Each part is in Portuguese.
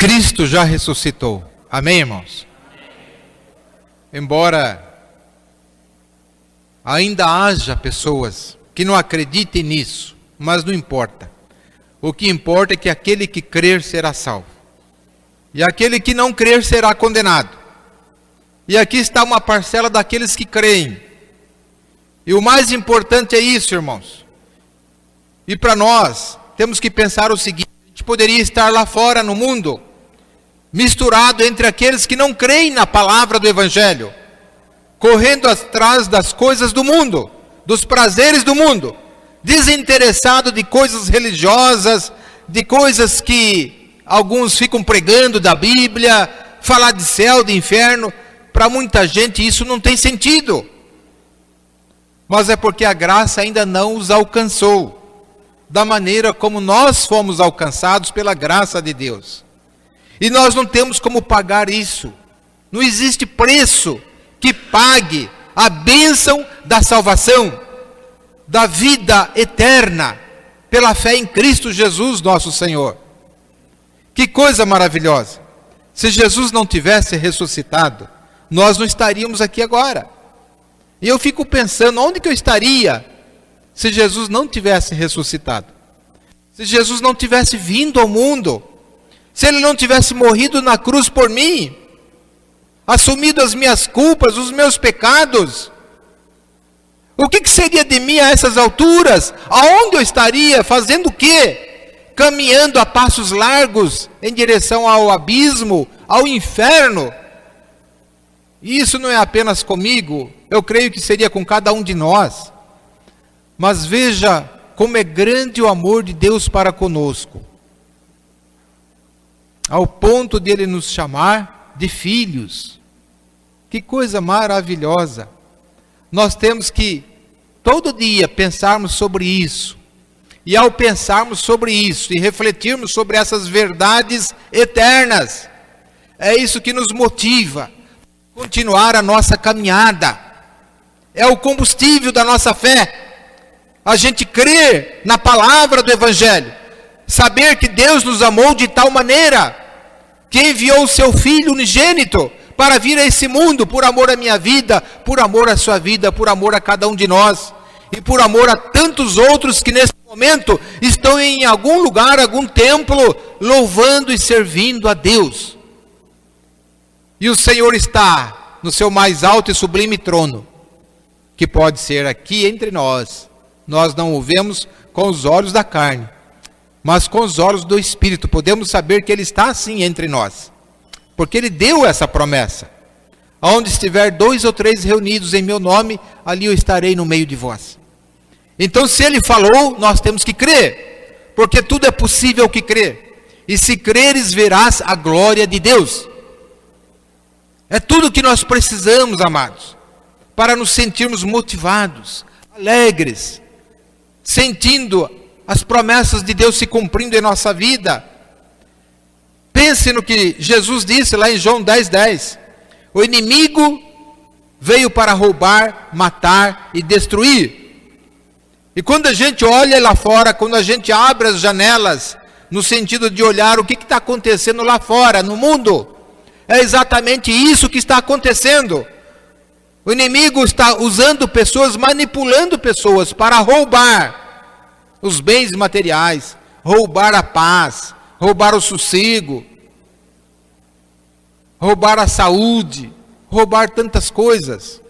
Cristo já ressuscitou. Amém, irmãos? Embora ainda haja pessoas que não acreditem nisso, mas não importa. O que importa é que aquele que crer será salvo. E aquele que não crer será condenado. E aqui está uma parcela daqueles que creem. E o mais importante é isso, irmãos. E para nós, temos que pensar o seguinte: a gente poderia estar lá fora no mundo, misturado entre aqueles que não creem na palavra do Evangelho, correndo atrás das coisas do mundo, dos prazeres do mundo, desinteressado de coisas religiosas, de coisas que alguns ficam pregando da Bíblia, falar de céu, de inferno. Para muita gente isso não tem sentido. Mas é porque a graça ainda não os alcançou, da maneira como nós fomos alcançados pela graça de Deus. E nós não temos como pagar isso. Não existe preço que pague a bênção da salvação, da vida eterna, pela fé em Cristo Jesus, nosso Senhor. Que coisa maravilhosa! Se Jesus não tivesse ressuscitado, nós não estaríamos aqui agora. E eu fico pensando, onde que eu estaria se Jesus não tivesse ressuscitado? Se Jesus não tivesse vindo ao mundo? Se Ele não tivesse morrido na cruz por mim? Assumido as minhas culpas, os meus pecados? O que seria de mim a essas alturas? Aonde eu estaria? Fazendo o quê? Caminhando a passos largos em direção ao abismo, ao inferno? E isso não é apenas comigo, eu creio que seria com cada um de nós. Mas veja como é grande o amor de Deus para conosco, ao ponto de Ele nos chamar de filhos. Que coisa maravilhosa! Nós temos que todo dia pensarmos sobre isso. E ao pensarmos sobre isso e refletirmos sobre essas verdades eternas, é isso que nos motiva a continuar a nossa caminhada. É o combustível da nossa fé. A gente crer na palavra do Evangelho, saber que Deus nos amou de tal maneira que enviou o seu Filho unigênito para vir a esse mundo, por amor à minha vida, por amor à sua vida, por amor a cada um de nós, e por amor a tantos outros que nesse momento estão em algum lugar, algum templo, louvando e servindo a Deus. E o Senhor está no seu mais alto e sublime trono, que pode ser aqui entre nós. Nós não o vemos com os olhos da carne, mas com os olhos do Espírito. Podemos saber que Ele está assim entre nós, porque Ele deu essa promessa: aonde estiver 2 ou 3 reunidos em meu nome, ali eu estarei no meio de vós. Então, se Ele falou, nós temos que crer, porque tudo é possível que crer. E se creres, verás a glória de Deus. É tudo que nós precisamos, amados, para nos sentirmos motivados, alegres, sentindo as promessas de Deus se cumprindo em nossa vida. Pense no que Jesus disse lá em João 10:10. O inimigo veio para roubar, matar e destruir. E quando a gente olha lá fora, quando a gente abre as janelas, no sentido de olhar o que está acontecendo lá fora, no mundo, é exatamente isso que está acontecendo. O inimigo está usando pessoas, manipulando pessoas para roubar os bens materiais, roubar a paz, roubar o sossego, roubar a saúde, roubar tantas coisas,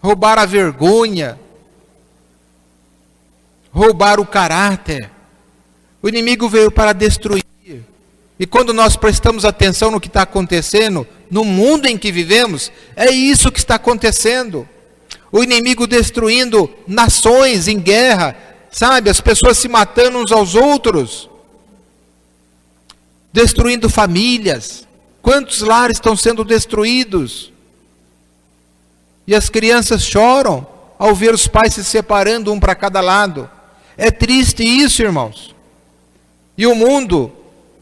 roubar a vergonha, roubar o caráter. O inimigo veio para destruir. E quando nós prestamos atenção no que está acontecendo, no mundo em que vivemos, é isso que está acontecendo. O inimigo destruindo nações em guerra, sabe? As pessoas se matando uns aos outros, destruindo famílias. Quantos lares estão sendo destruídos? E as crianças choram ao ver os pais se separando, um para cada lado. É triste isso, irmãos. E o mundo,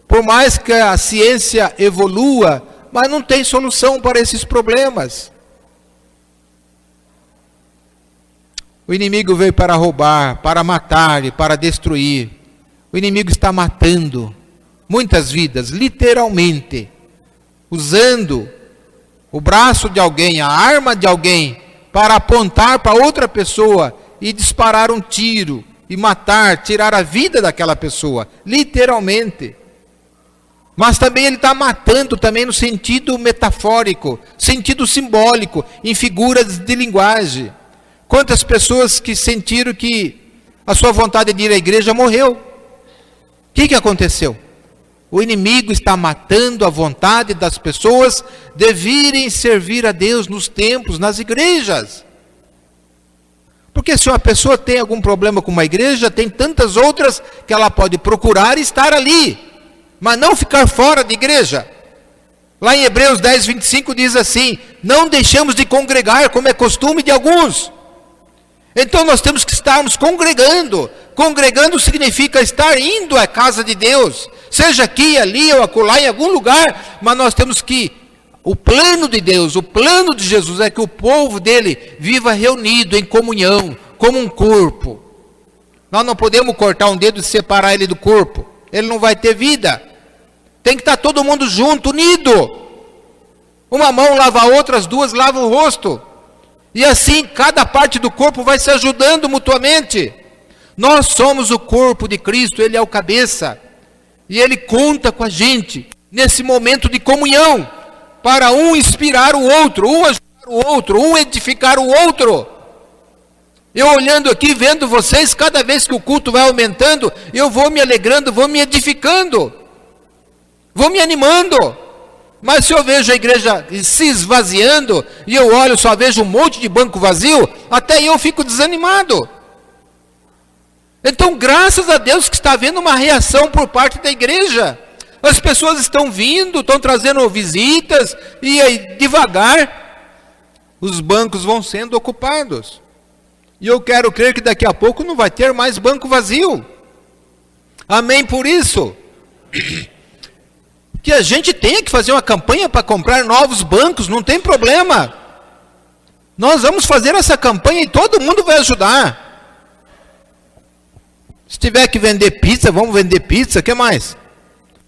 por mais que a ciência evolua, mas não tem solução para esses problemas. O inimigo veio para roubar, para matar e para destruir. O inimigo está matando. muitas vidas, literalmente, usando o braço de alguém, a arma de alguém, para apontar para outra pessoa e disparar um tiro, e matar, tirar a vida daquela pessoa, literalmente. Mas também ele está matando também no sentido metafórico, sentido simbólico, em figuras de linguagem. Quantas pessoas que sentiram que a sua vontade de ir à igreja morreu? O que aconteceu? O inimigo está matando a vontade das pessoas de virem servir a Deus nos templos, nas igrejas. Porque se uma pessoa tem algum problema com uma igreja, tem tantas outras que ela pode procurar e estar ali, mas não ficar fora de igreja. Lá em Hebreus 10, 25 diz assim: não deixamos de congregar, como é costume de alguns. Então nós temos que estarmos congregando. Congregando significa estar indo à casa de Deus, seja aqui, ali ou acolá, em algum lugar, mas nós temos que, o plano de Deus, o plano de Jesus é que o povo dele viva reunido em comunhão, como um corpo. Nós não podemos cortar um dedo e separar ele do corpo, ele não vai ter vida. Tem que estar todo mundo junto, unido. Uma mão lava a outra, as duas lavam o rosto. E assim, cada parte do corpo vai se ajudando mutuamente. Nós somos o corpo de Cristo, ele é o cabeça. E ele conta com a gente, nesse momento de comunhão, para um inspirar o outro, um ajudar o outro, um edificar o outro. Eu olhando aqui, vendo vocês, cada vez que o culto vai aumentando, eu vou me alegrando, vou me edificando, vou me animando. Mas se eu vejo a igreja se esvaziando, e eu olho, só vejo um monte de banco vazio, até eu fico desanimado. Então, graças a Deus que está havendo uma reação por parte da igreja. As pessoas estão vindo, estão trazendo visitas, e aí, devagar, os bancos vão sendo ocupados. E eu quero crer que daqui a pouco não vai ter mais banco vazio. Amém por isso. Que a gente tenha que fazer uma campanha para comprar novos bancos, não tem problema. Nós vamos fazer essa campanha e todo mundo vai ajudar. Se tiver que vender pizza, vamos vender pizza, o que mais?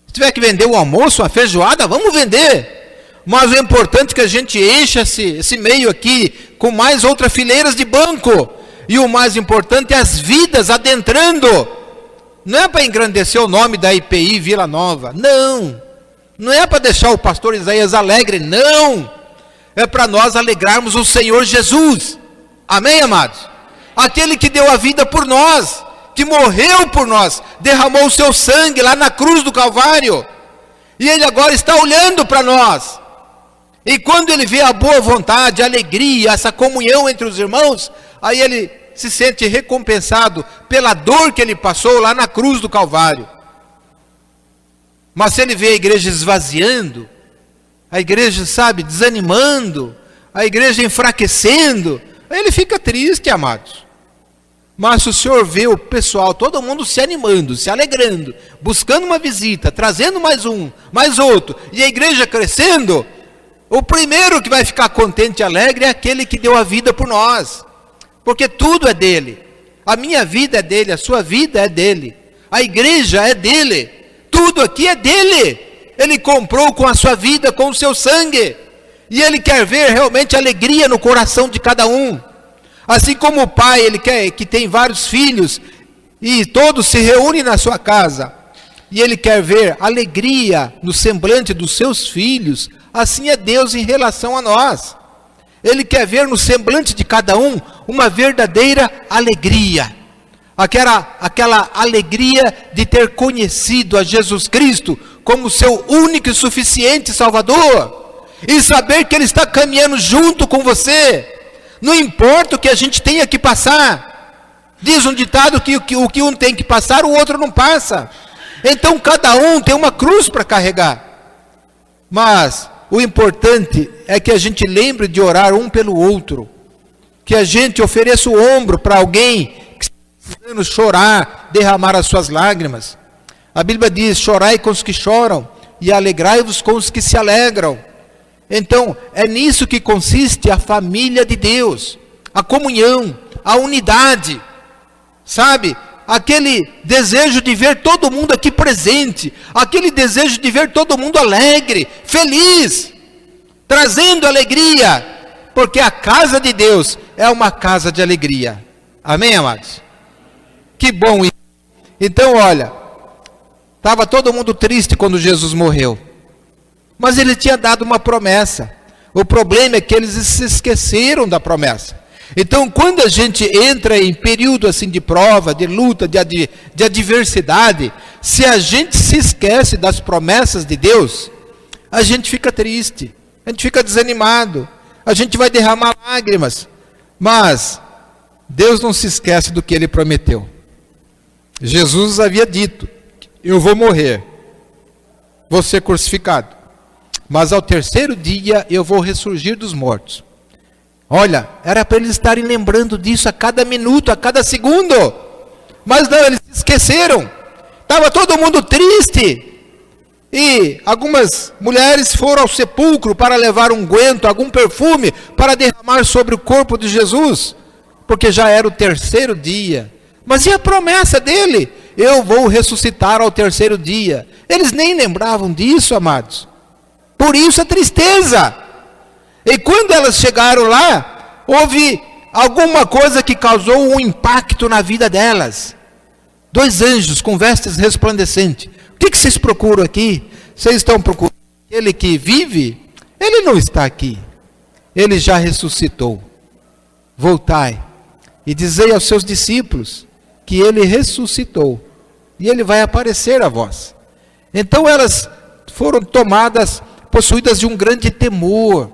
Se tiver que vender o almoço, uma feijoada, vamos vender. Mas o importante é que a gente encha esse meio aqui com mais outras fileiras de banco. E o mais importante é as vidas adentrando. Não é para engrandecer o nome da IPI Vila Nova, não. Não é para deixar o pastor Isaías alegre, não. É para nós alegrarmos o Senhor Jesus. Amém, amados? Aquele que deu a vida por nós, que morreu por nós, derramou o seu sangue lá na cruz do Calvário, e ele agora está olhando para nós, e quando ele vê a boa vontade, a alegria, essa comunhão entre os irmãos, aí ele se sente recompensado pela dor que ele passou lá na cruz do Calvário. Mas se ele vê a igreja esvaziando, a igreja, desanimando, a igreja enfraquecendo, aí ele fica triste, amados. Mas se o Senhor vê o pessoal, todo mundo se animando, se alegrando, buscando uma visita, trazendo mais um, mais outro, e a igreja crescendo, o primeiro que vai ficar contente e alegre é aquele que deu a vida por nós. Porque tudo é dele. A minha vida é dele, a sua vida é dele. A igreja é dele. Tudo aqui é dele. Ele comprou com a sua vida, com o seu sangue. E ele quer ver realmente alegria no coração de cada um. Assim como o pai, ele quer que tem vários filhos e todos se reúnem na sua casa. E ele quer ver alegria no semblante dos seus filhos. Assim é Deus em relação a nós. Ele quer ver no semblante de cada um uma verdadeira alegria. Aquela alegria de ter conhecido a Jesus Cristo como seu único e suficiente Salvador. E saber que Ele está caminhando junto com você. Não importa o que a gente tenha que passar. Diz um ditado que o que um tem que passar, o outro não passa. Então cada um tem uma cruz para carregar. Mas o importante é que a gente lembre de orar um pelo outro. Que a gente ofereça o ombro para alguém que está precisando chorar, derramar as suas lágrimas. A Bíblia diz: chorai com os que choram e alegrai-vos com os que se alegram. Então, é nisso que consiste a família de Deus, a comunhão, a unidade, aquele desejo de ver todo mundo aqui presente, aquele desejo de ver todo mundo alegre, feliz, trazendo alegria, porque a casa de Deus é uma casa de alegria. Amém, amados? Que bom isso. Então, olha, estava todo mundo triste quando Jesus morreu, mas ele tinha dado uma promessa. O problema é que eles se esqueceram da promessa. Então, quando a gente entra em período assim de prova, de luta, de adversidade, se a gente se esquece das promessas de Deus, a gente fica triste, a gente fica desanimado, a gente vai derramar lágrimas. Mas Deus não se esquece do que Ele prometeu. Jesus havia dito: eu vou morrer, vou ser crucificado, mas ao terceiro dia eu vou ressurgir dos mortos. Olha, era para eles estarem lembrando disso a cada minuto, a cada segundo. Mas não, eles se esqueceram. Estava todo mundo triste. E algumas mulheres foram ao sepulcro para levar um unguento, algum perfume, para derramar sobre o corpo de Jesus, porque já era o terceiro dia. Mas e a promessa dele? Eu vou ressuscitar ao terceiro dia. Eles nem lembravam disso, amados. Por isso a tristeza. E quando elas chegaram lá, houve alguma coisa que causou um impacto na vida delas. 2 anjos com vestes resplandecentes. O que vocês procuram aqui? Vocês estão procurando aquele que vive? Ele não está aqui. Ele já ressuscitou. Voltai e dizei aos seus discípulos que ele ressuscitou. E ele vai aparecer a vós. Então elas foram tomadas, possuídas de um grande temor,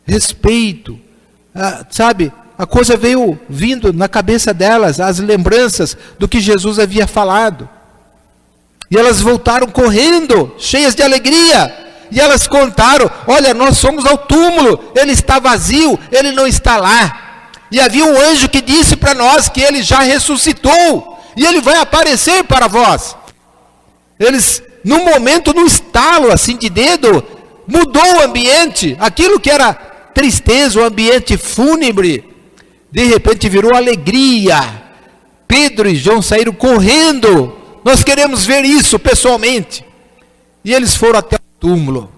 respeito, sabe, a coisa veio vindo na cabeça delas, as lembranças do que Jesus havia falado, e elas voltaram correndo, cheias de alegria, e elas contaram: olha, nós fomos ao túmulo, ele está vazio, ele não está lá, e havia um anjo que disse para nós que ele já ressuscitou, e ele vai aparecer para vós. Eles, num momento, num estalo assim de dedo, mudou o ambiente, aquilo que era tristeza, o ambiente fúnebre, de repente virou alegria. Pedro e João saíram correndo: nós queremos ver isso pessoalmente. E eles foram até o túmulo.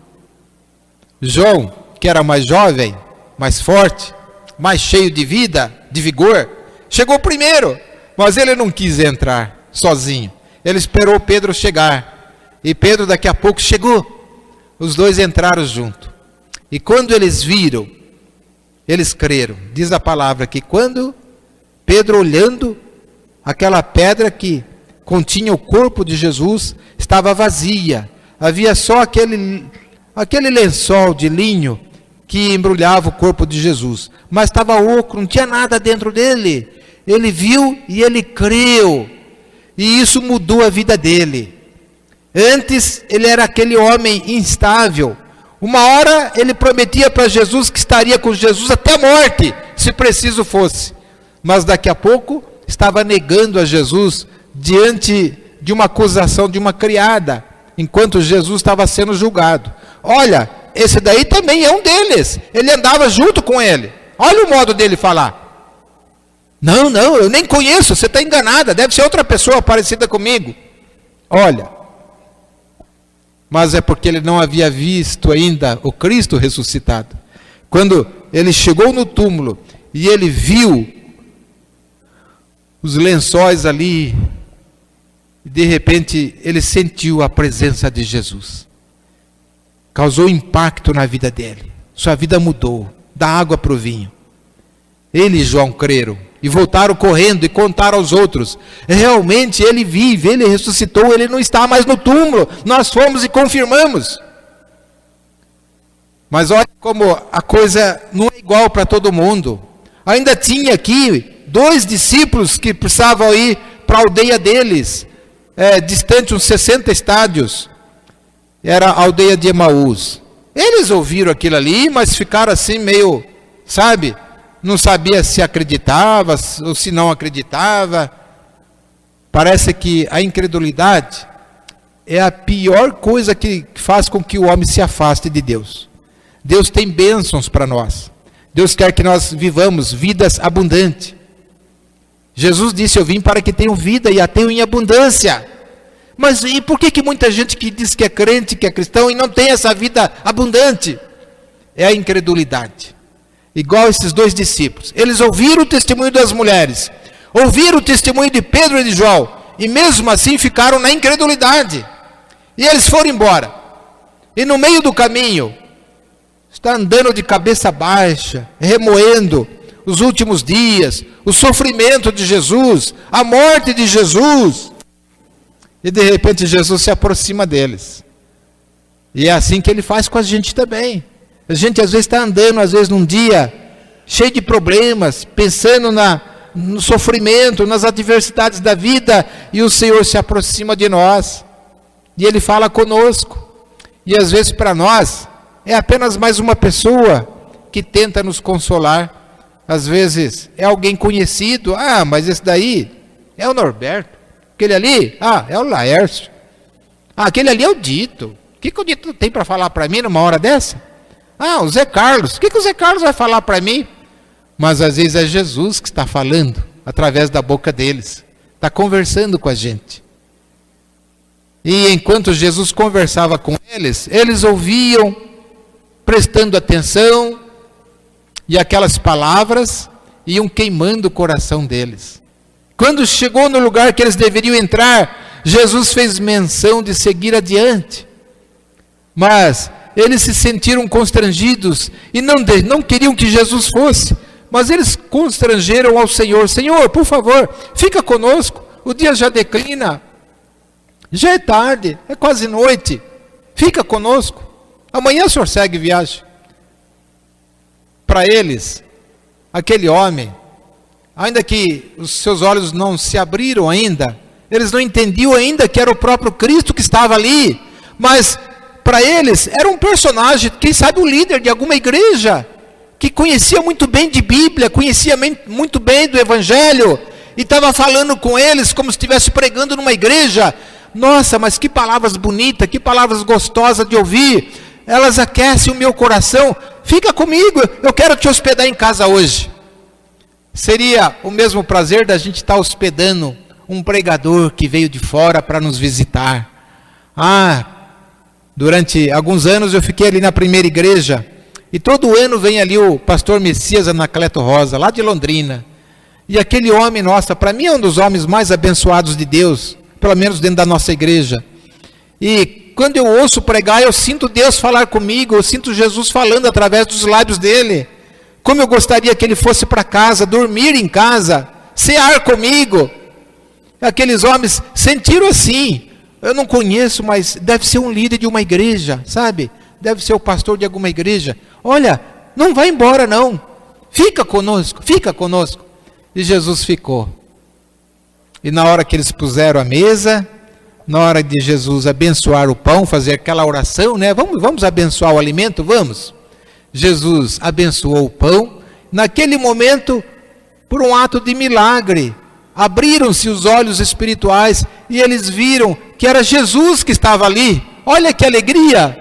João, que era mais jovem, mais forte, mais cheio de vida, de vigor, chegou primeiro, mas ele não quis entrar sozinho. Ele esperou Pedro chegar, e Pedro daqui a pouco chegou. Os dois entraram junto. E quando eles viram, eles creram. Diz a palavra que quando Pedro, olhando, aquela pedra que continha o corpo de Jesus estava vazia. Havia só aquele lençol de linho que embrulhava o corpo de Jesus. Mas estava oco, não tinha nada dentro dele. Ele viu e ele creu. E isso mudou a vida dele. Antes ele era aquele homem instável. Uma hora ele prometia para Jesus que estaria com Jesus até a morte, se preciso fosse. Mas daqui a pouco estava negando a Jesus diante de uma acusação de uma criada, enquanto Jesus estava sendo julgado. Olha, esse daí também é um deles. Ele andava junto com ele. Olha o modo dele falar. Não, eu nem conheço, você está enganada, deve ser outra pessoa parecida comigo. Olha, mas é porque ele não havia visto ainda o Cristo ressuscitado. Quando ele chegou no túmulo e ele viu os lençóis ali, de repente ele sentiu a presença de Jesus. Causou impacto na vida dele. Sua vida mudou, da água para o vinho. Ele e João creram e voltaram correndo e contaram aos outros: realmente ele vive, ele ressuscitou, ele não está mais no túmulo, nós fomos e confirmamos. Mas olha como a coisa não é igual para todo mundo. Ainda tinha aqui 2 discípulos que precisavam ir para a aldeia deles, distante uns 60 estádios, era a aldeia de Emaús. Eles ouviram aquilo ali, mas ficaram assim meio, sabe, não sabia se acreditava ou se não acreditava. Parece que a incredulidade é a pior coisa que faz com que o homem se afaste de Deus. Deus tem bênçãos para nós. Deus quer que nós vivamos vidas abundantes. Jesus disse: eu vim para que tenham vida e a tenham em abundância. Mas e por que muita gente que diz que é crente, que é cristão e não tem essa vida abundante? É a incredulidade. Igual esses dois discípulos. Eles ouviram o testemunho das mulheres, ouviram o testemunho de Pedro e de João, e mesmo assim ficaram na incredulidade. E eles foram embora. E no meio do caminho, está andando de cabeça baixa, remoendo os últimos dias, o sofrimento de Jesus, a morte de Jesus. E de repente Jesus se aproxima deles. E é assim que ele faz com a gente também. A gente às vezes está andando, às vezes num dia cheio de problemas, pensando no sofrimento, nas adversidades da vida, e o Senhor se aproxima de nós. E Ele fala conosco. E às vezes para nós é apenas mais uma pessoa que tenta nos consolar. Às vezes é alguém conhecido. Ah, mas esse daí é o Norberto. Aquele ali, é o Laércio. Aquele ali é o Dito. O que o Dito tem para falar para mim numa hora dessa? O Zé Carlos. O que o Zé Carlos vai falar para mim? Mas às vezes é Jesus que está falando através da boca deles. Está conversando com a gente. E enquanto Jesus conversava com eles, eles ouviam, prestando atenção, e aquelas palavras iam queimando o coração deles. Quando chegou no lugar que eles deveriam entrar, Jesus fez menção de seguir adiante. Mas eles se sentiram constrangidos e não queriam que Jesus fosse. Mas eles constrangeram ao Senhor: Senhor, por favor, fica conosco, o dia já declina, já é tarde, é quase noite, fica conosco, amanhã o Senhor segue viagem. Para eles, aquele homem, ainda que os seus olhos não se abriram ainda, eles não entendiam ainda que era o próprio Cristo que estava ali, mas para eles era um personagem, quem sabe o líder de alguma igreja, que conhecia muito bem de Bíblia, conhecia muito bem do Evangelho, e estava falando com eles como se estivesse pregando numa igreja. Nossa, mas que palavras bonitas, que palavras gostosas de ouvir, elas aquecem o meu coração. Fica comigo, eu quero te hospedar em casa hoje. Seria o mesmo prazer da gente estar hospedando um pregador que veio de fora para nos visitar. Durante alguns anos eu fiquei ali na primeira igreja, e todo ano vem ali o pastor Messias Anacleto Rosa, lá de Londrina. E aquele homem, nossa, para mim é um dos homens mais abençoados de Deus, pelo menos dentro da nossa igreja. E quando eu ouço pregar, eu sinto Deus falar comigo, eu sinto Jesus falando através dos lábios dele. Como eu gostaria que ele fosse para casa, dormir em casa, cear comigo. Aqueles homens sentiram assim. Eu não conheço, mas deve ser um líder de uma igreja, sabe? Deve ser o pastor de alguma igreja. Olha, não vai embora não. Fica conosco, fica conosco. E Jesus ficou. E na hora que eles puseram a mesa, na hora de Jesus abençoar o pão, fazer aquela oração, né? Vamos abençoar o alimento, vamos. Jesus abençoou o pão. Naquele momento, por um ato de milagre, abriram-se os olhos espirituais e eles viram que era Jesus que estava ali. Olha que alegria!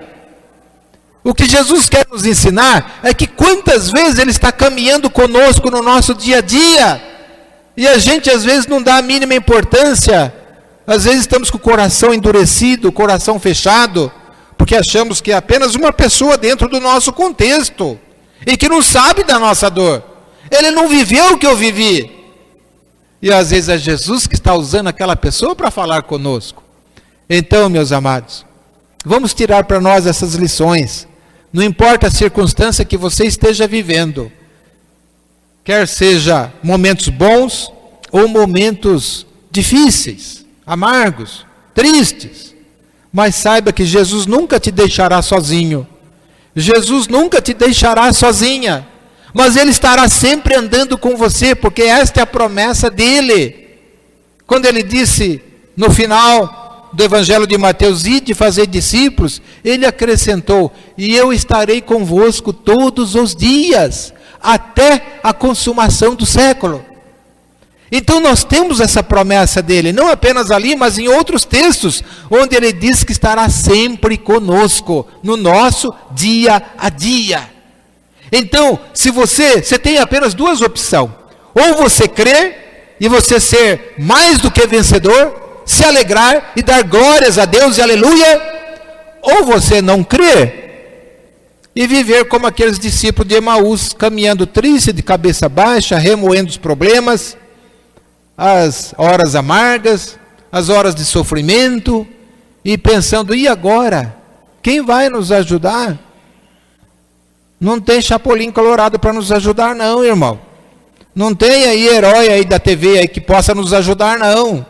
O que Jesus quer nos ensinar é que quantas vezes Ele está caminhando conosco no nosso dia a dia, e a gente às vezes não dá a mínima importância. Às vezes estamos com o coração endurecido, o coração fechado, porque achamos que é apenas uma pessoa dentro do nosso contexto, e que não sabe da nossa dor. Ele não viveu o que eu vivi. E às vezes é Jesus que está usando aquela pessoa para falar conosco. Então, meus amados, vamos tirar para nós essas lições. Não importa a circunstância que você esteja vivendo, quer seja momentos bons ou momentos difíceis, amargos, tristes, mas saiba que Jesus nunca te deixará sozinho. Jesus nunca te deixará sozinha, mas Ele estará sempre andando com você, porque esta é a promessa dEle. Quando Ele disse no final do Evangelho de Mateus: ide fazer discípulos, Ele acrescentou: e eu estarei convosco todos os dias, até a consumação do século. Então nós temos essa promessa dEle, não apenas ali, mas em outros textos, onde Ele diz que estará sempre conosco, no nosso dia a dia. Então, se você tem apenas duas opções: ou você crê e você ser mais do que vencedor, se alegrar e dar glórias a Deus e aleluia, ou você não crer e viver como aqueles discípulos de Emaús, caminhando triste, de cabeça baixa, remoendo os problemas, as horas amargas, as horas de sofrimento, e pensando, e agora? Quem vai nos ajudar? Não tem Chapolin Colorado para nos ajudar não, irmão. Não tem aí herói aí da TV aí que possa nos ajudar não.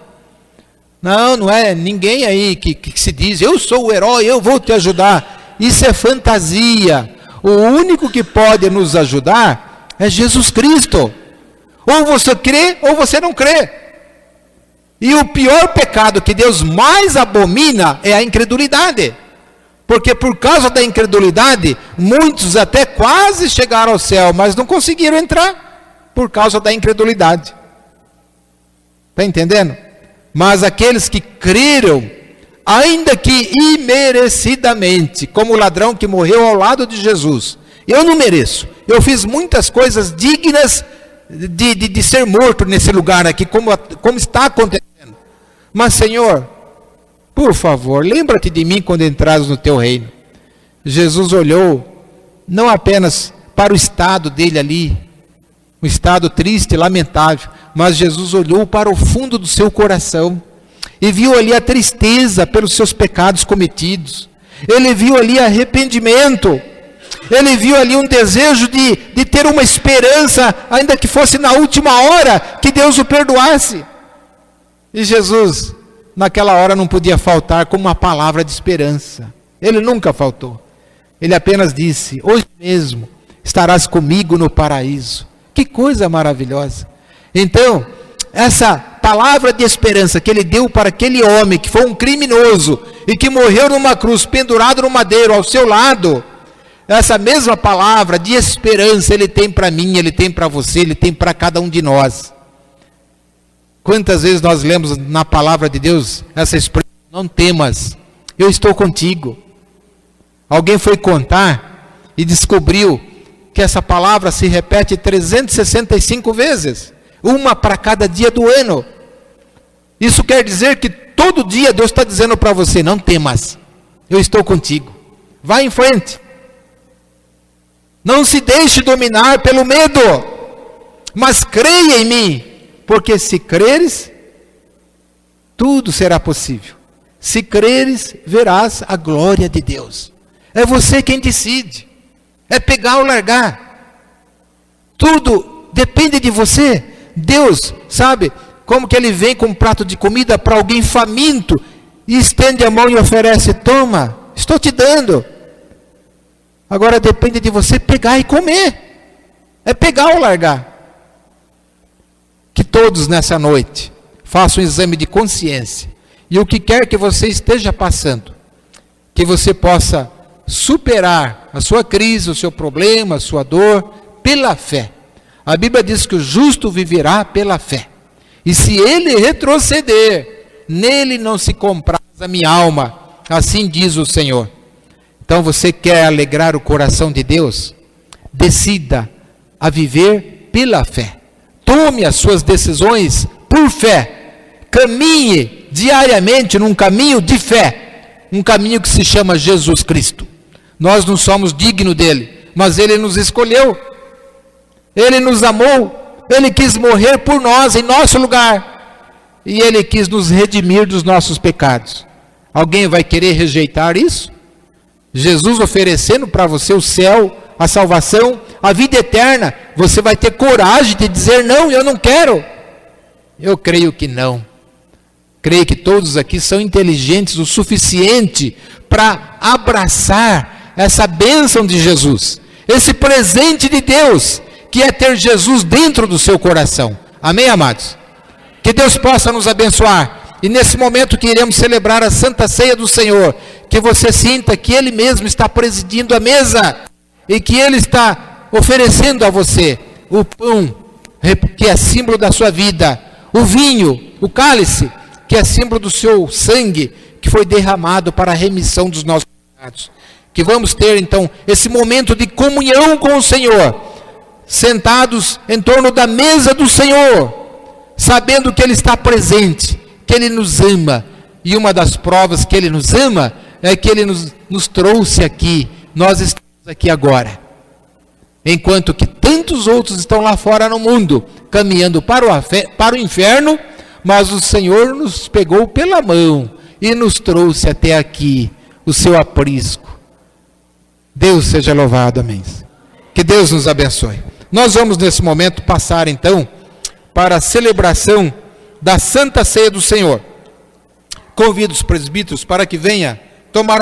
Não é ninguém aí que se diz, eu sou o herói, eu vou te ajudar. Isso é fantasia. O único que pode nos ajudar é Jesus Cristo. Ou você crê, ou você não crê. E o pior pecado que Deus mais abomina é a incredulidade. Porque por causa da incredulidade, muitos até quase chegaram ao céu, mas não conseguiram entrar por causa da incredulidade. Está entendendo? Mas aqueles que creram, ainda que imerecidamente, como o ladrão que morreu ao lado de Jesus, eu não mereço, eu fiz muitas coisas dignas de ser morto nesse lugar aqui, como está acontecendo, mas Senhor, por favor, lembra-te de mim quando entrares no teu reino. Jesus olhou, não apenas para o estado dele ali, um estado triste, lamentável, mas Jesus olhou para o fundo do seu coração, e viu ali a tristeza pelos seus pecados cometidos, ele viu ali arrependimento, ele viu ali um desejo de ter uma esperança, ainda que fosse na última hora, que Deus o perdoasse. E Jesus, naquela hora, não podia faltar com uma palavra de esperança. Ele nunca faltou. Ele apenas disse, hoje mesmo estarás comigo no paraíso. Que coisa maravilhosa. Então, essa palavra de esperança que ele deu para aquele homem, que foi um criminoso, e que morreu numa cruz, pendurado no madeiro, ao seu lado, essa mesma palavra de esperança ele tem para mim, ele tem para você, ele tem para cada um de nós. Quantas vezes nós lemos na palavra de Deus essa expressão, não temas, eu estou contigo. Alguém foi contar e descobriu que essa palavra se repete 365 vezes, uma para cada dia do ano. Isso quer dizer que todo dia Deus está dizendo para você, não temas, eu estou contigo, vá em frente. Não se deixe dominar pelo medo, mas creia em mim, porque se creres, tudo será possível. Se creres, verás a glória de Deus. É você quem decide, é pegar ou largar. Tudo depende de você. Deus, sabe, como que ele vem com um prato de comida para alguém faminto, e estende a mão e oferece, toma, estou te dando. Agora depende de você pegar e comer. É pegar ou largar. Que todos nessa noite façam um exame de consciência. E o que quer que você esteja passando, que você possa superar a sua crise, o seu problema, a sua dor, pela fé. A Bíblia diz que o justo viverá pela fé. E se ele retroceder, nele não se compraz a minha alma. Assim diz o Senhor. Então você quer alegrar o coração de Deus? Decida a viver pela fé. Tome as suas decisões por fé. Caminhe diariamente num caminho de fé. Um caminho que se chama Jesus Cristo. Nós não somos dignos dele, mas ele nos escolheu. Ele nos amou. Ele quis morrer por nós, em nosso lugar. E ele quis nos redimir dos nossos pecados. Alguém vai querer rejeitar isso? Jesus oferecendo para você o céu, a salvação, a vida eterna, você vai ter coragem de dizer, não, eu não quero? Eu creio que não. Creio que todos aqui são inteligentes o suficiente para abraçar essa bênção de Jesus, esse presente de Deus, que é ter Jesus dentro do seu coração. Amém, amados? Que Deus possa nos abençoar. E nesse momento que iremos celebrar a Santa Ceia do Senhor, que você sinta que Ele mesmo está presidindo a mesa, e que Ele está oferecendo a você o pão, que é símbolo da sua vida, o vinho, o cálice, que é símbolo do seu sangue, que foi derramado para a remissão dos nossos pecados. Que vamos ter então esse momento de comunhão com o Senhor, sentados em torno da mesa do Senhor, sabendo que Ele está presente, que Ele nos ama. E uma das provas que Ele nos ama é que Ele nos trouxe aqui. Nós estamos aqui agora. Enquanto que tantos outros estão lá fora no mundo, caminhando para o inferno, mas o Senhor nos pegou pela mão e nos trouxe até aqui, o seu aprisco. Deus seja louvado, amém. Que Deus nos abençoe. Nós vamos nesse momento passar então para a celebração da Santa Ceia do Senhor. Convido os presbíteros para que venha tomar a